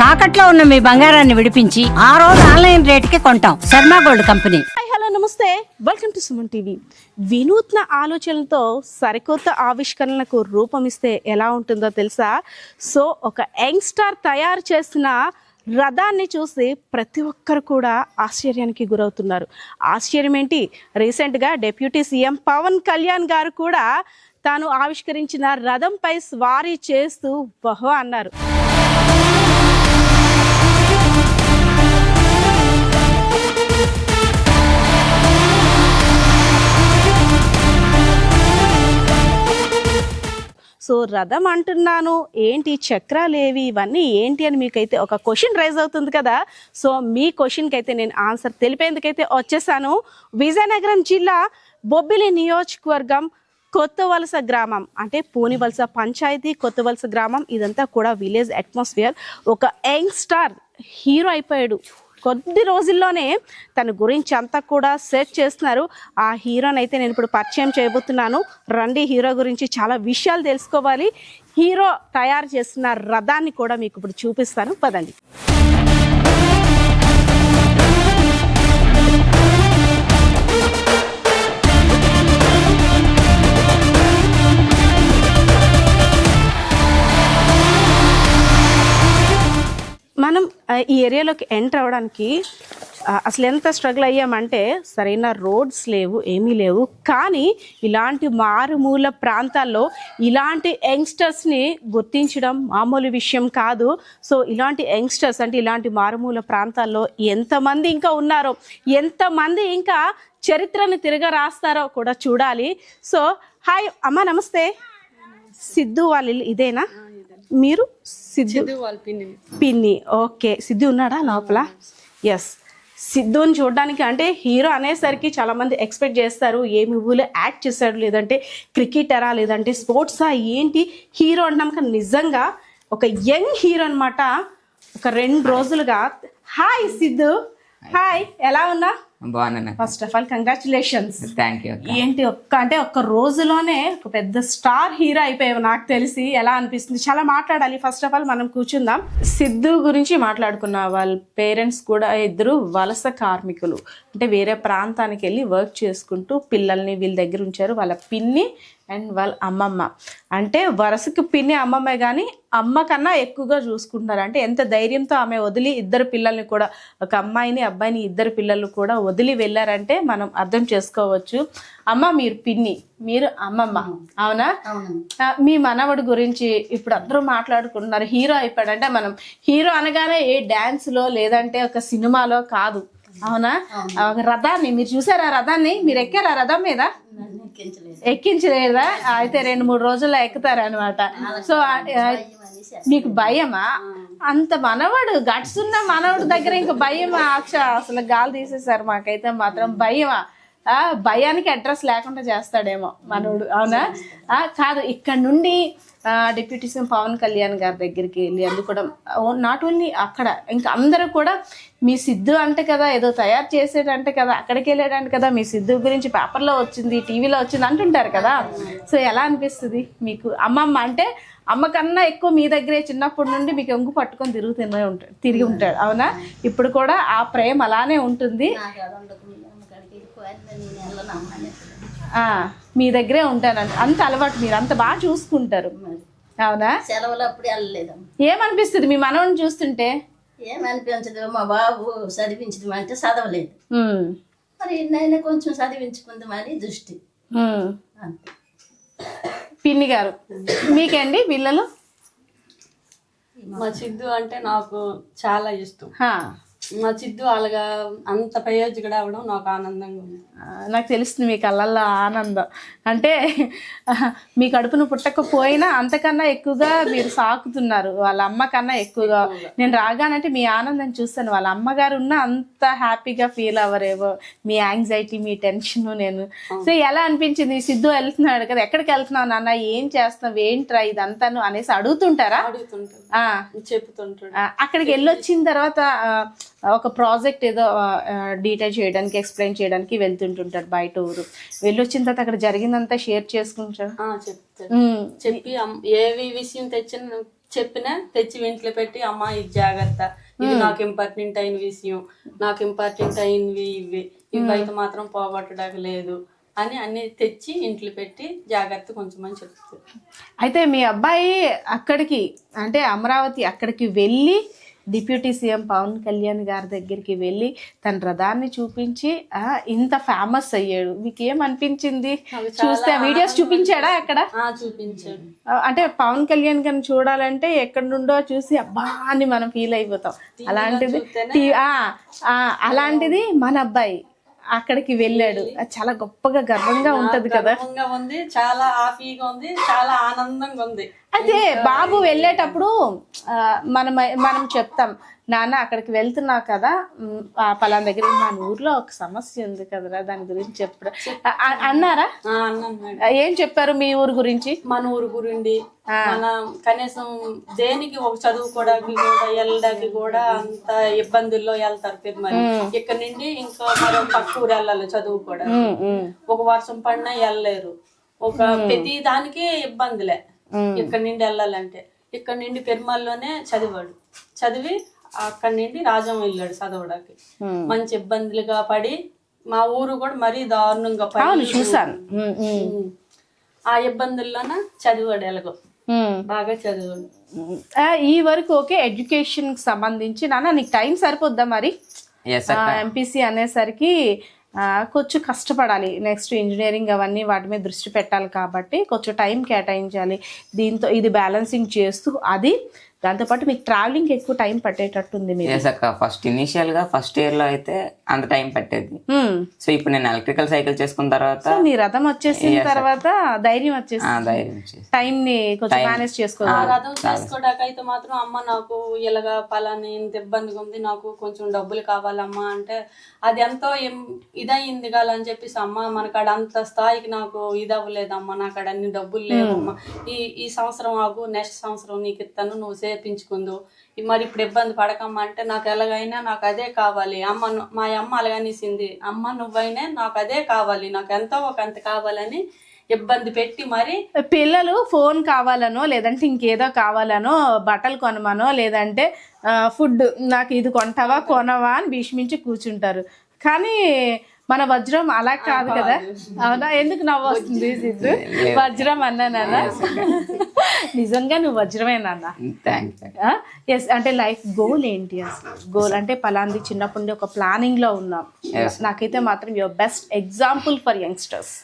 తాకట్లో ఉన్న మీ బంగారాన్ని విడిపించి ఆ రోజు ఆన్లైన్ రేటుకి కొంటాం. Sharma gold company. హలో నమస్తే, వెల్కమ్ టు సుమన్ టీవీ. వినూత్న ఆలోచనలతో సరికొత్త ఆవిష్కరణలకు రూపమిస్తే ఎలా ఉంటుందో తెలుసా? సో ఒక యంగ్స్టార్ తయారు చేసిన రథాన్ని చూసి ప్రతి ఒక్కరు కూడా ఆశ్చర్యానికి గురవుతున్నారు. ఆశ్చర్యం ఏంటి, రీసెంట్గా డిప్యూటీ సీఎం పవన్ కళ్యాణ్ గారు కూడా తాను ఆవిష్కరించిన రథంపై స్వారీ చేస్తూ బహో అన్నారు. సో రథం అంటున్నాను ఏంటి, చక్రాలేవి, ఇవన్నీ ఏంటి అని మీకైతే ఒక క్వశ్చన్ రైజ్ అవుతుంది కదా. సో మీ క్వశ్చన్కి అయితే నేను ఆన్సర్ తెలిపేందుకైతే వచ్చేసాను. విజయనగరం జిల్లా బొబ్బిలి నియోజకవర్గం కొత్తవలస గ్రామం, అంటే పూనివలస పంచాయతీ కొత్తవలస గ్రామం. ఇదంతా కూడా విలేజ్ అట్మాస్ఫియర్. ఒక యంగ్స్టార్ హీరో అయిపోయాడు. కొద్ది రోజుల్లోనే తన గురించి అంతా కూడా సెర్చ్ చేస్తున్నారు. ఆ హీరోని అయితే నేను ఇప్పుడు పరిచయం చేయబోతున్నాను. రండి, హీరో గురించి చాలా విషయాలు తెలుసుకోవాలి. హీరో తయారు చేస్తున్న రథాన్ని కూడా మీకు ఇప్పుడు చూపిస్తాను, పదండి. మనం ఈ ఏరియాలోకి ఎంటర్ అవ్వడానికి అసలు ఎంత స్ట్రగుల్ అయ్యామంటే, సరైన రోడ్స్ లేవు, ఏమీ లేవు. కానీ ఇలాంటి మారుమూల ప్రాంతాల్లో ఇలాంటి యంగ్స్టర్స్ని గుర్తించడం మామూలు విషయం కాదు. సో ఇలాంటి యంగ్స్టర్స్, అంటే ఇలాంటి మారుమూల ప్రాంతాల్లో ఎంతమంది ఇంకా ఉన్నారో, ఎంతమంది ఇంకా చరిత్రను తిరగ రాస్తారో కూడా చూడాలి. సో హాయ్ అమ్మ, నమస్తే. సిద్ధు వాళ్ళ ఇల్లు ఇదేనా? మీరు సిద్ధు పిన్ని, ఓకే. సిద్ధు ఉన్నాడా లోపల? ఎస్. సిద్ధుని చూడడానికి, అంటే హీరో అనేసరికి చాలామంది ఎక్స్పెక్ట్ చేస్తారు ఏ మూవీలో యాక్ట్ చేశాడు, లేదంటే క్రికెటరా, లేదంటే స్పోర్ట్సా, ఏంటి హీరో అంటున్నాం. కానీ నిజంగా ఒక యంగ్ హీరో అనమాట. ఒక 2 రోజులుగా. హాయ్ సిద్ధు. హాయ్, ఎలా ఉన్నా? బాగున్నా. First of all congratulations. Thank you. ఏంటి ఒక్క రోజులోనే ఒక పెద్ద స్టార్ హీరో అయిపోయావు. నాకు తెలిసి ఎలా అనిపిస్తుంది? చాలా మాట్లాడాలి. ఫస్ట్ ఆఫ్ ఆల్ మనం కూర్చుందాం. సిద్ధు గురించి మాట్లాడుకున్న వాళ్ళ పేరెంట్స్ కూడా ఇద్దరు వలస కార్మికులు, అంటే వేరే ప్రాంతానికి వెళ్ళి వర్క్ చేసుకుంటూ పిల్లల్ని వీళ్ళ దగ్గర ఉంచారు. వాళ్ళ పిన్ని అండ్ వాళ్ళ అమ్మమ్మ, అంటే వరుసకి పిన్ని అమ్మమ్మే, కానీ అమ్మ కన్నా ఎక్కువగా చూసుకుంటున్నారు. అంటే ఎంత ధైర్యంతో ఆమె వదిలి ఇద్దరు పిల్లల్ని కూడా, ఒక అమ్మాయిని అబ్బాయిని, ఇద్దరు పిల్లలు కూడా వదిలి వెళ్ళారంటే మనం అర్థం చేసుకోవచ్చు. అమ్మ మీరు పిన్ని, మీరు అమ్మమ్మ, అవునా? మీ మనవడి గురించి ఇప్పుడు అందరూ మాట్లాడుకుంటున్నారు. హీరో అయిపోయాడు అంటే, మనం హీరో అనగానే ఏ డాన్స్లో లేదంటే ఒక సినిమాలో కాదు, అవునా? ఒక రథాన్ని మీరు చూసారా? రథాన్ని మీరు ఎక్కారా? రథం మీద ఎక్కించలేదా? అయితే 2-3 రోజుల్లో ఎక్కుతారనమాట. సో మీకు భయమా? అంత మనవడు, గట్స్ ఉన్న మనవడు దగ్గర ఇంకా భయమా? అసలు గాలి తీసేసారు. మాకైతే మాత్రం భయమా? భయానికి అడ్రస్ లేకుండా చేస్తాడేమో మనోడు, అవునా? కాదు, ఇక్కడ నుండి డిప్యూటీ సీఎం పవన్ కళ్యాణ్ గారి దగ్గరికి వెళ్ళి, అది కూడా నాట్ ఓన్లీ అక్కడ, ఇంకా అందరూ కూడా మీ సిద్ధు అంటే కదా, ఏదో తయారు చేసేటంటే కదా, అక్కడికి వెళ్ళాడంటే కదా, మీ సిద్ధు గురించి పేపర్లో వచ్చింది, టీవీలో వచ్చింది అంటుంటారు కదా. సో ఎలా అనిపిస్తుంది మీకు? అమ్మమ్మ అంటే అమ్మ కన్నా ఎక్కువ మీ దగ్గరే చిన్నప్పటి నుండి మీకు ఎంగు పట్టుకొని తిరిగి ఉంటాడు, అవునా? ఇప్పుడు కూడా ఆ ప్రేమ అలానే ఉంటుంది. మీ దగ్గరే ఉంటానంట, అంత అలవాటు, మీరు అంత బాగా చూసుకుంటారు, అవునా? సెలవులప్పుడు వెళ్ళలేదు. ఏమనిపిస్తుంది మీ మనవని చూస్తుంటే? ఏమనిపించదు, మా బాబు చదివించడం అంటే చదవలేదు, మరి నేను కొంచెం చదివించుకుందామని దృష్టి. అంతే. పిన్ని గారు, మీకండి పిల్లలు? మా సిద్ధు అంటే నాకు చాలా ఇష్టం. మా సిద్ధు అలాగా అంత ప్రయోజకుడు అవడం నాకు ఆనందంగా ఉంది. నాకు తెలుస్తుంది మీ కళ్ళల్లో ఆనందం. అంటే మీ కడుపును పుట్టకపోయినా అంతకన్నా ఎక్కువగా మీరు సాకుతున్నారు, వాళ్ళ అమ్మ కన్నా ఎక్కువగా. నేను రాగానంటే మీ ఆనందం చూస్తాను. వాళ్ళ అమ్మగారు ఉన్న అంత హ్యాపీగా ఫీల్ అవ్వరేమో, మీ యాంగ్జైటీ, మీ టెన్షన్. నేను సో ఎలా అనిపించింది? సిద్ధు వెళ్తున్నాడు కదా, ఎక్కడికి వెళ్తున్నావు నాన్న, ఏం చేస్తున్నావు, ఏంట్రా ఇదంతాను అనేసి అడుగుతుంటారా? చెప్తుంటాడు. అక్కడికి వెళ్ళొచ్చిన తర్వాత ఒక ప్రాజెక్ట్ ఏదో డీటెయిల్ చేయడానికి, ఎక్స్ప్లెయిన్ చేయడానికి వెళ్తుంటుంటారు బయట ఊరు. వెళ్ళొచ్చిన తర్వాత అక్కడ జరిగిందంతా షేర్ చేసుకుంటారు. చెప్పి ఏవి విషయం తెచ్చిన చెప్పినా తెచ్చి ఇంట్లో పెట్టి అమ్మ ఇది జాగ్రత్త, ఇది నాకు ఇంపార్టెంట్ అయిన విషయం, నాకు ఇంపార్టెంట్ అయినవి ఇవి అయితే మాత్రం పోగొట్టడానికి లేదు అని అన్ని తెచ్చి ఇంట్లో పెట్టి జాగ్రత్త కొంచెం అని చెప్తారు. అయితే మీ అబ్బాయి అక్కడికి అంటే అమరావతి అక్కడికి వెళ్ళి డిప్యూటీ సీఎం పవన్ కళ్యాణ్ గారి దగ్గరికి వెళ్ళి తన రథాన్ని చూపించి ఇంత ఫేమస్ అయ్యాడు. మీకు ఏమనిపించింది చూస్తే? వీడియోస్ చూపించాడా అక్కడ? చూపించాడు. అంటే పవన్ కళ్యాణ్ గారిని చూడాలంటే ఎక్కడి నుండో చూసి అబ్బా అని మనం ఫీల్ అయిపోతాం. అలాంటిది మన అబ్బాయి అక్కడికి వెళ్ళాడు. చాలా గొప్పగా గర్వంగా ఉంటది కదా. ఉంది, చాలా హ్యాపీగా ఉంది, చాలా ఆనందంగా ఉంది. అయితే బాబు వెళ్ళేటప్పుడు మనం చెప్తాం, నాన్న అక్కడికి వెళ్తున్నావు కదా, పలానా దగ్గర మన ఊర్లో ఒక సమస్య ఉంది కదరా, దాని గురించి చెప్పరా అన్నారా? ఏం చెప్పారు మీ ఊరు గురించి? మన ఊరు గురించి మన కనీసం దేనికి ఒక చదువుకోవడానికి కూడా వెళ్ళడానికి కూడా అంత ఇబ్బందుల్లో వెళ్తారు పెద్దమని. ఇక్కడ నుండి ఇంకా మరో పక్క ఊరు వెళ్ళాలి చదువుకోవడానికి. ఒక వర్షం పడినా వెళ్ళలేరు, ఒక ప్రతి దానికి ఇబ్బందులే. ఇక్కడ నుండి వెళ్ళాలంటే ఇక్కడ నుండి పెరుమాల్లోనే చదివాడు. చదివి అక్కడి నుండి రాజం వెళ్ళాడు చదవడానికి. మంచి ఇబ్బందులుగా పడి మా ఊరు కూడా మరీ దారుణంగా పడి చూసాను. ఆ ఇబ్బందుల్లోన చదివాడు. ఎలాగో బాగా చదివాడు. ఈ వరకు ఓకే. ఎడ్యుకేషన్ కి సంబంధించి నాన్న నీకు టైం సరిపోద్దా మరి? ఎంపీసీ అనేసరికి కొంచెం కష్టపడాలి. నెక్స్ట్ ఇంజనీరింగ్ అవన్నీ వాటి మీద దృష్టి పెట్టాలి కాబట్టి కొంచెం టైం కేటాయించాలి. దీంతో ఇది బ్యాలెన్సింగ్ చేస్తూ అది దాంతోపాటు మీకు ట్రావెలింగ్ ఎక్కువ టైం పట్టేటట్టుంది. ఫస్ట్ ఇనిషియల్ గా ఫస్ట్ ఇయర్ లో అయితే అంత టైం పట్టేది. సో ఇప్పుడు నేను ఎలక్ట్రికల్ సైకిల్ చేసుకున్న తర్వాత మీ రథం వచ్చేసిన తర్వాత ధైర్యం వచ్చేసి టైం ని కొంచెం మేనేజ్ చేసుకోవాలి. రథం చేసుకోవడానికి అయితే మాత్రం అమ్మ నాకు ఇలాగా పలాని ఇంత ఇబ్బందిగా ఉంది, నాకు కొంచెం డబ్బులు కావాలమ్మా అంటే అది ఎంతో ఇదయింది కాలని చెప్పేసి అమ్మ మనకాడ అంత స్థాయికి నాకు ఇది అవ్వలేదమ్మా, నాకు అక్కడ అన్ని డబ్బులు లేవమ్మా, ఈ సంవత్సరం ఆగు, నెక్స్ట్ సంవత్సరం నీకు ఇస్తాను, నువ్వు చేపించుకుందు, మరి ఇప్పుడు ఇబ్బంది పడకమ్మా అంటే నాకు ఎలాగైనా నాకు అదే కావాలి అమ్మ. మా అమ్మ అలాగనిసింది, అమ్మ నువ్వైనా నాకు అదే కావాలి, నాకు ఎంతో ఒక అంత కావాలని ఇబ్బంది పెట్టి మరి పిల్లలు ఫోన్ కావాలనో లేదంటే ఇంకేదో కావాలనో బట్టలు కొనమనో లేదంటే ఫుడ్ నాకు ఇది కొంటావా కొనవా అని భీష్మించి కూర్చుంటారు. కానీ మన వజ్రం అలా కాదు కదా. అవునా? ఎందుకు నవ్వు వస్తుంది సిద్ధు? వజ్రం అన్నా నాన్న, నిజంగా నువ్వు వజ్రమే నాన్న. ఎస్. అంటే లైఫ్ గోల్ ఏంటి అసలు? గోల్ అంటే పలాంది చిన్నప్పటి నుండి ఒక ప్లానింగ్ లో ఉన్నాం. నాకైతే మాత్రం your best example for youngsters.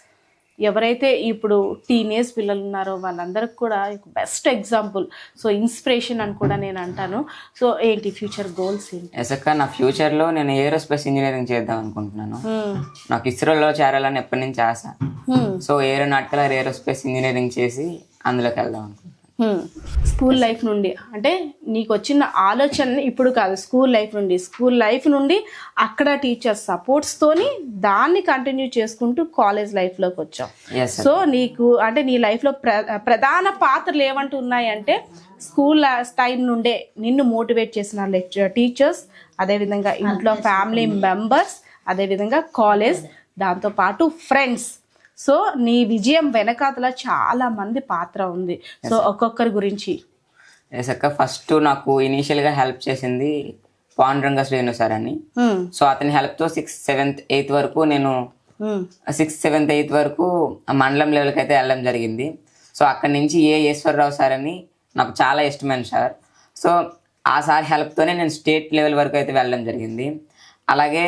ఎవరైతే ఇప్పుడు టీనేజ్ పిల్లలు ఉన్నారో వాళ్ళందరికి కూడా బెస్ట్ ఎగ్జాంపుల్. సో ఇన్స్పిరేషన్ అని కూడా నేను అంటాను. సో ఏంటి ఫ్యూచర్ గోల్స్ ఏంటి? నా ఫ్యూచర్ లో నేను ఏరోస్పేస్ ఇంజనీరింగ్ చేద్దాం అనుకుంటున్నాను. నాకు ఇస్రోలో చేరాలని ఎప్పటి నుంచి ఆశ. సో ఏరోనాటికల్ ఏరోస్పేస్ ఇంజనీరింగ్ చేసి అందులోకి వెళ్దాం అనుకుంటున్నాను. స్కూల్ లైఫ్ నుండి అంటే నీకు వచ్చిన ఆలోచన ఇప్పుడు కాదు, స్కూల్ లైఫ్ నుండి అక్కడ టీచర్స్ సపోర్ట్స్ తోని దాన్ని కంటిన్యూ చేసుకుంటూ కాలేజ్ లైఫ్ లోకి వచ్చావు. సో నీకు అంటే నీ లైఫ్ లో ప్రధాన పాత్రలు ఏమంటూ ఉన్నాయంటే స్కూల్ టైం నుండే నిన్ను మోటివేట్ చేసిన టీచర్స్, అదేవిధంగా ఇంట్లో ఫ్యామిలీ మెంబర్స్, అదేవిధంగా కాలేజ్, దాంతోపాటు ఫ్రెండ్స్. సో నీ విజయం వెనకాతల చాలా మంది పాత్ర ఉంది. సో ఒక్కొక్కరి గురించి. ఫస్ట్ నాకు ఇనీషియల్ గా హెల్ప్ చేసింది పాండురంగ శ్రీను సార్ అని. సో అతని హెల్ప్ తో 6th 7th 8th వరకు నేను 6th 7th 8th వరకు మండలం లెవెల్కి అయితే వెళ్ళడం జరిగింది. సో అక్కడి నుంచి ఈశ్వరరావు సార్ అని నాకు చాలా ఇష్టమైన సార్. సో ఆ సార్ హెల్ప్తోనే నేను స్టేట్ లెవెల్ వరకు అయితే వెళ్ళడం జరిగింది. అలాగే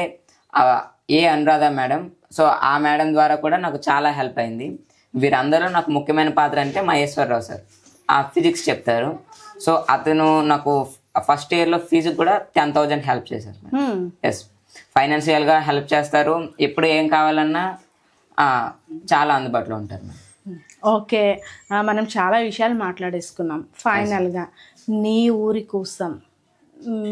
అనురాధ మేడం, సో ఆ మేడం ద్వారా కూడా నాకు చాలా హెల్ప్ అయింది. వీరందరూ నాకు ముఖ్యమైన పాత్ర అంటే మహేశ్వరరావు సార్, ఆ ఫిజిక్స్ చెప్తారు. సో అతను నాకు ఫస్ట్ ఇయర్లో ఫీజు కూడా 10,000 హెల్ప్ చేశారు. ఎస్, ఫైనాన్షియల్గా హెల్ప్ చేస్తారు. ఎప్పుడు ఏం కావాలన్నా చాలా అందుబాటులో ఉంటారు. ఓకే, మనం చాలా విషయాలు మాట్లాడేసుకున్నాం. ఫైనల్గా నీ ఊరి కోసం,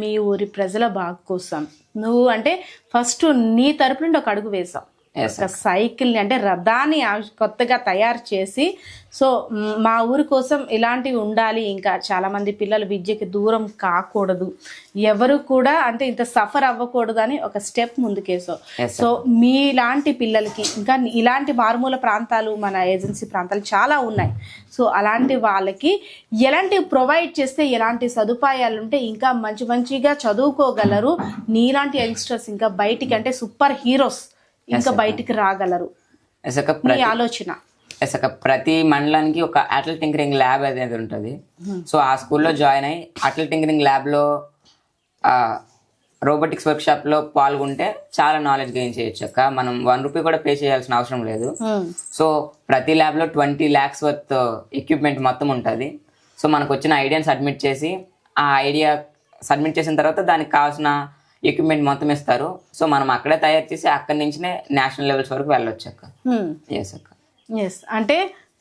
మీ ఊరి ప్రజల బాగు కోసం నువ్వు అంటే ఫస్ట్ నీ తరపు నుండి ఒక అడుగు వేసావు. ఒక సైకిల్ని అంటే రథాన్ని కొత్తగా తయారు చేసి సో మా ఊరి కోసం ఇలాంటివి ఉండాలి, ఇంకా చాలామంది పిల్లలు విద్యకి దూరం కాకూడదు, ఎవరు కూడా అంటే ఇంత సఫర్ అవ్వకూడదు అని ఒక స్టెప్ ముందుకేసావు. సో మీలాంటి పిల్లలకి ఇంకా ఇలాంటి మారుమూల ప్రాంతాలు మన ఏజెన్సీ ప్రాంతాలు చాలా ఉన్నాయి. సో అలాంటి వాళ్ళకి ఎలాంటివి ప్రొవైడ్ చేస్తే ఎలాంటి సదుపాయాలు ఉంటే ఇంకా మంచిగా చదువుకోగలరు, నీలాంటి యంగ్స్టర్స్ ఇంకా బయటికి అంటే సూపర్ హీరోస్ ఇంకా బయటికి రాగలరు మీ ఆలోచన? ప్రతి మండలానికి ఒక అటల్ టింకరింగ్ ల్యాబ్ అనేది ఉంటుంది. సో ఆ స్కూల్లో జాయిన్ అయ్యి అటల్ టింకరింగ్ ల్యాబ్లో రోబోటిక్స్ వర్క్ షాప్ లో పాల్గొంటే చాలా నాలెడ్జ్ గెయిన్ చేయొచ్చు అక్క. మనం 1 రూపీ కూడా పే చేయాల్సిన అవసరం లేదు. సో ప్రతి ల్యాబ్ లో 20 lakhs వర్త్ ఎక్విప్మెంట్ మొత్తం ఉంటుంది. సో మనకు వచ్చిన ఐడియాని సబ్మిట్ చేసి ఆ ఐడియా సబ్మిట్ చేసిన తర్వాత దానికి కావాల్సిన ఎక్విప్మెంట్ మొత్తం ఇస్తారు. సో మనం అక్కడే తయారు చేసి అక్కడి నుంచినే నేషనల్ లెవెల్స్ వరకు వెళ్ళొచ్చు అక్క. ఎస్ అక్క. ఎస్ అంటే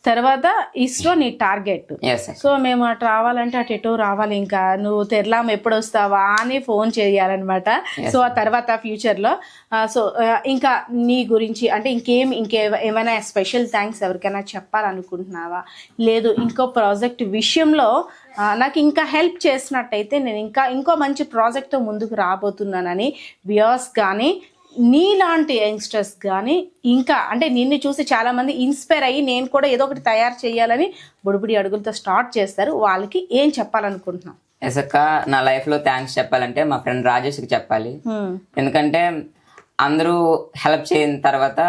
తర్వాత ఇస్రో నీ టార్గెట్. సో మేము అటు రావాలంటే అటు ఎటో రావాలి, ఇంకా నువ్వు తెరలాం ఎప్పుడు వస్తావా అని ఫోన్ చేయాలన్నమాట. సో ఆ తర్వాత ఫ్యూచర్లో సో ఇంకా నీ గురించి అంటే ఏమైనా స్పెషల్ థ్యాంక్స్ ఎవరికైనా చెప్పాలనుకుంటున్నావా? లేదు ఇంకో ప్రాజెక్ట్ విషయంలో నాకు ఇంకా హెల్ప్ చేసినట్టయితే నేను ఇంకో మంచి ప్రాజెక్ట్తో ముందుకు రాబోతున్నానని వ్యూయర్స్ కానీ నీలాంటి యంగ్స్టర్స్ కానీ ఇంకా అంటే నిన్ను చూసి చాలామంది ఇన్స్పైర్ అయ్యి నేను కూడా ఏదో ఒకటి తయారు చేయాలని బుడిబుడి అడుగులతో స్టార్ట్ చేస్తారు, వాళ్ళకి ఏం చెప్పాలనుకుంటున్నాం? ఎస్ అక్క, నా లైఫ్లో థ్యాంక్స్ చెప్పాలంటే మా ఫ్రెండ్ రాజేష్కి చెప్పాలి. ఎందుకంటే అందరూ హెల్ప్ చేయిన తర్వాత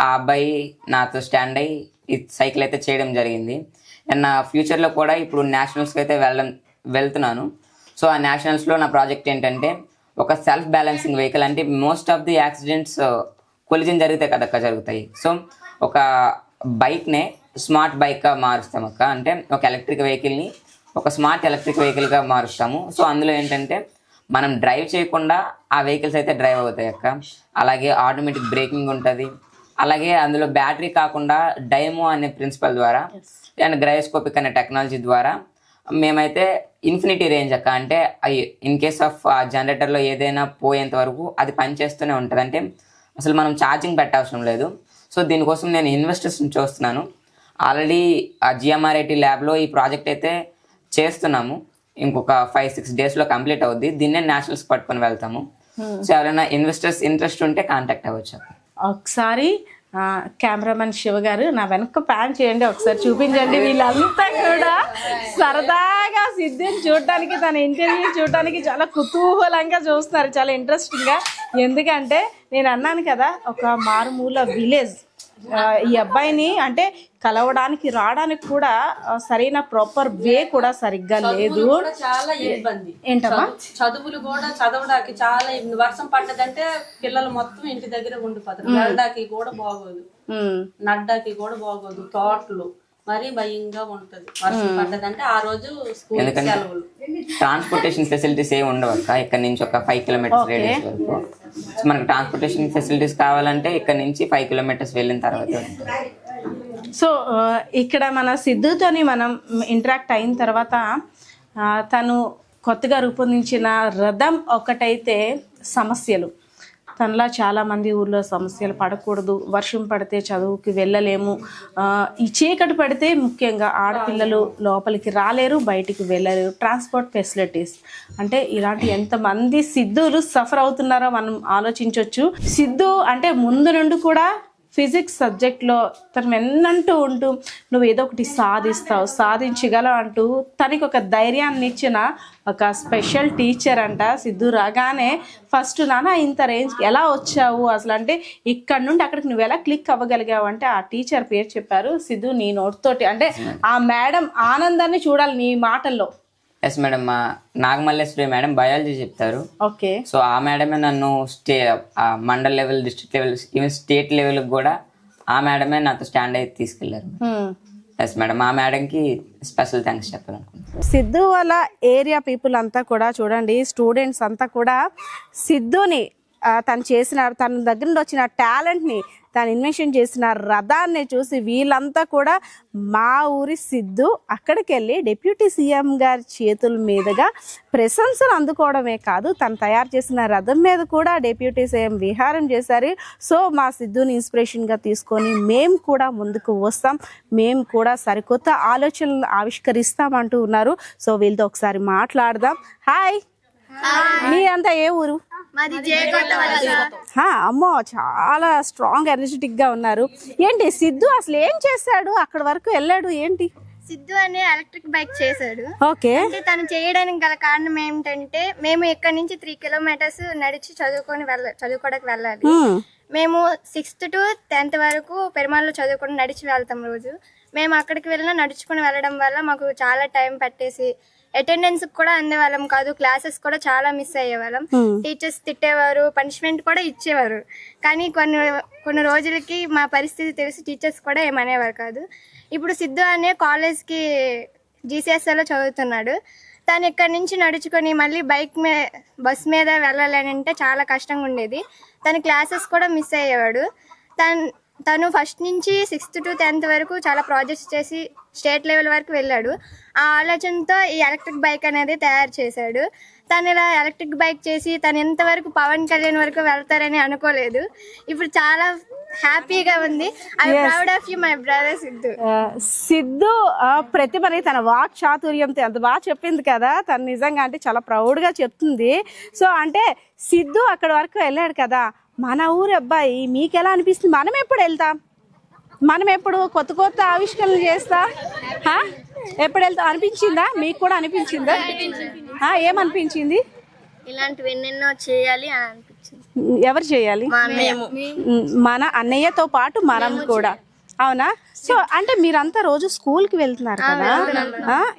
ఆ అబ్బాయి నాతో స్టాండ్ అయ్యి ఈ సైకిల్ అయితే చేయడం జరిగింది. అండ్ నా ఫ్యూచర్లో కూడా ఇప్పుడు నేషనల్స్కి అయితే వెళ్తున్నాను. సో ఆ నేషనల్స్లో నా ప్రాజెక్ట్ ఏంటంటే ఒక సెల్ఫ్ బ్యాలెన్సింగ్ వెహికల్. అంటే most of the accidents collision జరుగుతాయి కదక్క, జరుగుతాయి. సో ఒక బైక్నే స్మార్ట్ బైక్గా మారుస్తాం అక్క. అంటే ఒక ఎలక్ట్రిక్ వెహికల్ని ఒక స్మార్ట్ ఎలక్ట్రిక్ వెహికల్గా మారుస్తాము. సో అందులో ఏంటంటే మనం డ్రైవ్ చేయకుండా ఆ వెహికల్స్ అయితే డ్రైవ్ అవుతాయి అక్క. అలాగే ఆటోమేటిక్ బ్రేకింగ్ ఉంటుంది. అలాగే అందులో బ్యాటరీ కాకుండా డైమో అనే ప్రిన్సిపల్ ద్వారా అండ్ గ్రైస్కోపిక్ అనే టెక్నాలజీ ద్వారా మేమైతే ఇన్ఫినిటీ రేంజ్ అక్క. అంటే ఇన్ కేస్ ఆఫ్ జనరేటర్లో ఏదైనా పోయేంత వరకు అది పనిచేస్తూనే ఉంటుంది. అంటే అసలు మనం ఛార్జింగ్ పెట్టవసరం లేదు. సో దీనికోసం నేను ఇన్వెస్టర్స్ని చూస్తున్నాను. ఆల్రెడీ ఆ GMRIT ల్యాబ్లో ఈ ప్రాజెక్ట్ అయితే చేస్తున్నాము. ఇంకొక 5-6 daysలో కంప్లీట్ అవుద్ది. దీన్నే నేషనల్స్ పట్టుకొని వెళ్తాము. సో ఎవరైనా ఇన్వెస్టర్స్ ఇంట్రెస్ట్ ఉంటే కాంటాక్ట్ అవ్వచ్చు. ఒకసారి కెమెరామెన్ శివ గారు నా వెనక ప్యాన్ చేయండి, ఒకసారి చూపించండి. వీళ్ళంతా కూడా సరదాగా సిద్ధుని చూడటానికి, తన ఇంటర్వ్యూ చూడటానికి చాలా కుతూహలంగా చూస్తున్నారు, చాలా ఇంట్రెస్టింగ్గా. ఎందుకంటే నేను అన్నాను కదా ఒక మారుమూల విలేజ్, ఈ అబ్బాయిని అంటే కలవడానికి రావడానికి కూడా సరైన ప్రాపర్ వే కూడా సరిగ్గా లేదు. చాలా ఇబ్బంది ఏంటమ్మా, చదువులు కూడా చదవడానికి చాలా ఇబ్బంది. వర్షం పడ్డదంటే పిల్లలు మొత్తం ఇంటి దగ్గర ఉండిపోతారు. నడ్డానికి కూడా బాగోదు, నడ్డానికి కూడా బాగోదు. తోటలు మరీ భయంగా ఉంటది. వర్షం పడ్డదంటే ఆ రోజు స్కూల్ సెలవులు. ట్రాన్స్పోర్టేషన్ ఫెసిలిటీస్ ఏమి ఉండవు అక్క. ఇక్కడ నుంచి ఒక 5 kilometers రేడియస్ వరకు. సో మనకు ట్రాన్స్పోర్టేషన్ ఫెసిలిటీస్ కావాలంటే ఇక్కడ నుంచి 5 kilometers వెళ్ళిన తర్వాత. సో ఇక్కడ మన సిద్ధుతోని మనం ఇంటరాక్ట్ అయిన తర్వాత తను కొత్తగా రూపొందించిన రథం ఒకటైతే సమస్యలు, తనలా చాలామంది ఊర్లో సమస్యలు పడకూడదు, వర్షం పడితే చదువుకి వెళ్ళలేము, ఈ చీకటి పడితే ముఖ్యంగా ఆడపిల్లలు లోపలికి రాలేరు, బయటికి వెళ్ళలేరు, ట్రాన్స్పోర్ట్ ఫెసిలిటీస్ అంటే ఇలాంటి ఎంతమంది సిద్ధులు సఫర్ అవుతున్నారో మనం ఆలోచించవచ్చు. సిద్ధు అంటే ముందు నుండి కూడా ఫిజిక్స్ సబ్జెక్ట్లో తను ఎన్నంటూ ఉంటూ నువ్వు ఏదో ఒకటి సాధిస్తావు, సాధించగలవు అంటూ తనకి ఒక ధైర్యాన్ని ఇచ్చిన ఒక స్పెషల్ టీచర్ అంట. సిద్ధు రాగానే ఫస్ట్ నాన్న ఇంత రేంజ్కి ఎలా వచ్చావు అసలు, అంటే ఇక్కడ నుండి అక్కడికి నువ్వు ఎలా క్లిక్ అవ్వగలిగావు అంటే ఆ టీచర్ పేరు చెప్పారు. సిద్ధు నీ నోటితోటి అంటే ఆ మేడం ఆనందాన్ని చూడాలి నీ మాటల్లో. ఎస్ మేడం, మా నాగమల్లేశ్వరి మేడం బయాలజీ చెప్తారు. ఓకే. సో ఆ మేడమే నన్ను mandal level, district level, even state లెవెల్కి కూడా ఆ మేడమే నాతో స్టాండ్ అయితే తీసుకెళ్లారు. ఎస్ మేడం, ఆ మేడంకి స్పెషల్ థ్యాంక్స్ చెప్పాలనుకుంటున్నాను. సిద్ధు వాళ్ళ ఏరియా పీపుల్ అంతా కూడా చూడండి, స్టూడెంట్స్ అంతా కూడా సిద్ధుని తన దగ్గర నుండి వచ్చిన టాలెంట్ని, తను ఇన్వెన్షన్ చేసిన రథాన్ని చూసి వీళ్ళంతా కూడా మా ఊరి సిద్ధు అక్కడికి వెళ్ళి డిప్యూటీ సీఎం గారి చేతుల మీదుగా ప్రశంసలు అందుకోవడమే కాదు, తను తయారు చేసిన రథం మీద కూడా డిప్యూటీ సీఎం విహారం చేశారు. సో మా సిద్ధుని ఇన్స్పిరేషన్గా తీసుకొని మేము కూడా ముందుకు వస్తాం, మేము కూడా సరికొత్త ఆలోచనలు ఆవిష్కరిస్తామంటూ ఉన్నారు. సో వీళ్ళతో ఒకసారి మాట్లాడదాం. హాయ్, మీరంతా ఏ ఊరు? అమ్మో, చాలా స్ట్రాంగ్ ఎనర్జెటిక్ గా ఉన్నారు. ఏంటి సిద్ధు అసలు ఏం చేశాడు, అక్కడ వరకు వెళ్ళాడు ఏంటి? సిద్ధు అనే ఎలక్ట్రిక్ బైక్ చేశాడు. ఓకే. అంటే తను చేయడానికి గల కారణం ఏమిటంటే, మేము ఇక్కడ నుంచి 3 కిలోమీటర్స్ నడిచి చదువుకోవడానికి వెళ్ళాలి. మేము 6th to 10th వరకు పెరుమాల్లో చదువుకొని నడిచి వెళ్తాం రోజు. మేము అక్కడికి వెళ్ళినా నడుచుకుని వెళ్ళడం వల్ల మాకు చాలా టైం పట్టేసి అటెండెన్స్ కూడా అందేవాళ్ళం కాదు, క్లాసెస్ కూడా చాలా మిస్ అయ్యేవాళ్ళం. టీచర్స్ తిట్టేవారు, పనిష్మెంట్ కూడా ఇచ్చేవారు. కానీ కొన్ని రోజులకి మా పరిస్థితి తెలిసి టీచర్స్ కూడా ఏమనేవారు కాదు. ఇప్పుడు సిద్ధు అనే కాలేజ్కి GCSలో చదువుతున్నాడు. తను ఇక్కడి నుంచి నడుచుకొని మళ్ళీ బస్ మీద వెళ్ళాలని అంటే చాలా కష్టంగా ఉండేది. తన క్లాసెస్ కూడా మిస్ అయ్యేవాడు. తను ఫస్ట్ నుంచి 6th to 10th వరకు చాలా ప్రాజెక్ట్స్ చేసి స్టేట్ లెవెల్ వరకు వెళ్ళాడు. ఆ ఆలోచనతో ఈ ఎలక్ట్రిక్ బైక్ అనేది తయారు చేశాడు. తను ఇలా ఎలక్ట్రిక్ బైక్ చేసి తను ఎంతవరకు పవన్ కళ్యాణ్ వరకు వెళ్తారని అనుకోలేదు. ఇప్పుడు చాలా హ్యాపీగా ఉంది. I proud of you my brother Siddhu. Siddhu ప్రతిభని తన వాక్ చాతుర్యంతో ఎంత బాగా చెప్పింది కదా, తను నిజంగా అంటే చాలా ప్రౌడ్గా చెప్తుంది. సో అంటే సిద్ధు అక్కడ వరకు వెళ్ళాడు కదా, మన ఊరు అబ్బాయి మీకు ఎలా అనిపిస్తుంది? మనం ఎప్పుడు వెళ్తాం, మనం ఎప్పుడు కొత్త కొత్త ఆవిష్కరణలు చేస్తా, ఎప్పుడు వెళ్తాం అనిపించిందా? మీకు కూడా అనిపించిందా? ఏమనిపించింది? ఇలాంటివి ఎన్నెన్నో చేయాలి అని అనిపించింది. ఎవరు చేయాలి? మన అన్నయ్యతో పాటు మనం కూడా. అవునా? సో అంటే మీరంతా రోజు స్కూల్కి వెళ్తున్నారు కదా,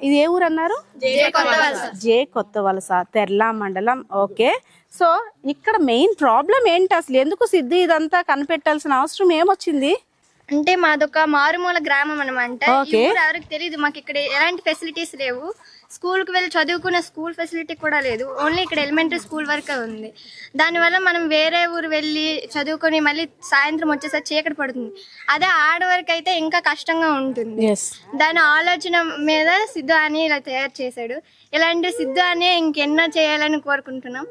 ఇది ఏ ఊరు అన్నారు? జే కొత్త వలస, తెర్లా మండలం. ఓకే. సో ఇక్కడ మెయిన్ ప్రాబ్లం ఏంటి అసలు? ఎందుకు సిద్ధు ఇదంతా కనిపెట్టాల్సిన అవసరం ఏమొచ్చింది? అంటే మాదొక మారుమూల గ్రామం అనమాట. ఎవరికి తెలియదు, మాకు ఇక్కడ ఎలాంటి ఫెసిలిటీస్ లేవు. స్కూల్కి వెళ్ళి చదువుకునే స్కూల్ ఫెసిలిటీ కూడా లేదు. ఓన్లీ ఇక్కడ ఎలిమెంటరీ స్కూల్ వరకే ఉంది. దానివల్ల మనం వేరే ఊరు వెళ్ళి చదువుకొని మళ్ళీ సాయంత్రం వచ్చేసరికి చీకటి పడుతుంది. అదే ఆడవరకు అయితే ఇంకా కష్టంగా ఉంటుంది. దాని ఆలోచన మీద సిద్ధు అని ఇలా తయారు చేశాడు. ఇలాంటి సిద్ధు అని ఇంకెన్నో చేయాలని కోరుకుంటున్నాం.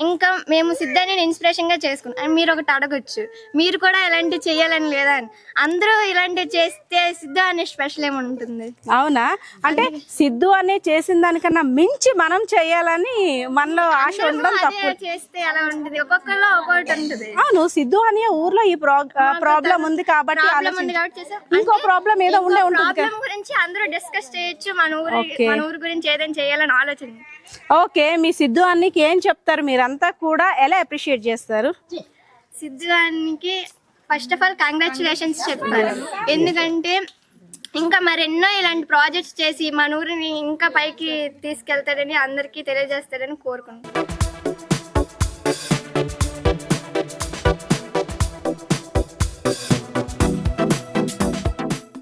ఇంకా మేము సిద్ధాన్ని ఇన్స్పిరేషన్గా చేసుకున్నాం. మీరు ఒకటి అడగొచ్చు, మీరు కూడా ఇలాంటివి చేయాలని లేదా అని. అందరూ ఇలాంటివి చేస్తే సిద్ధు అనే స్పెషల్ ఏముంటుంది? అవునా? అంటే సిద్ధు అనే చేసిన దానికన్నా మించి మనం చేయాలని మనలో ఆశ ఉండడం తప్పు. చేస్తే ఎలా ఉంటుంది, ఒక్కొక్కరిలో ఒక్కొక్కటి ఉంటుంది. అవును, సిద్ధు అనే ఊర్లో ఈ ప్రాబ్లం ఉంది కాబట్టి ఇంకో ప్రాబ్లం ఏదో ఉండే ఉంటుంది గురించి అందరూ డిస్కస్ చేయొచ్చు. మన ఊరు గురించి ఏదైనా చేయాలని ఆలోచన. ఓకే, మీ సిద్ధు అన్నికి ఏం చెప్తారు? మీరంతా కూడా ఎలా అప్రిషియేట్ చేస్తారు? సిద్ధు అన్నికి ఫస్ట్ ఆఫ్ ఆల్ కంగ్రాచులేషన్స్ చెప్తారు. ఎందుకంటే ఇంకా మరెన్నో ఇలాంటి ప్రాజెక్ట్స్ చేసి మన ఊరిని ఇంకా పైకి తీసుకెళ్తారని అందరికీ తెలియజేస్తారని కోరుకుంటున్నాను.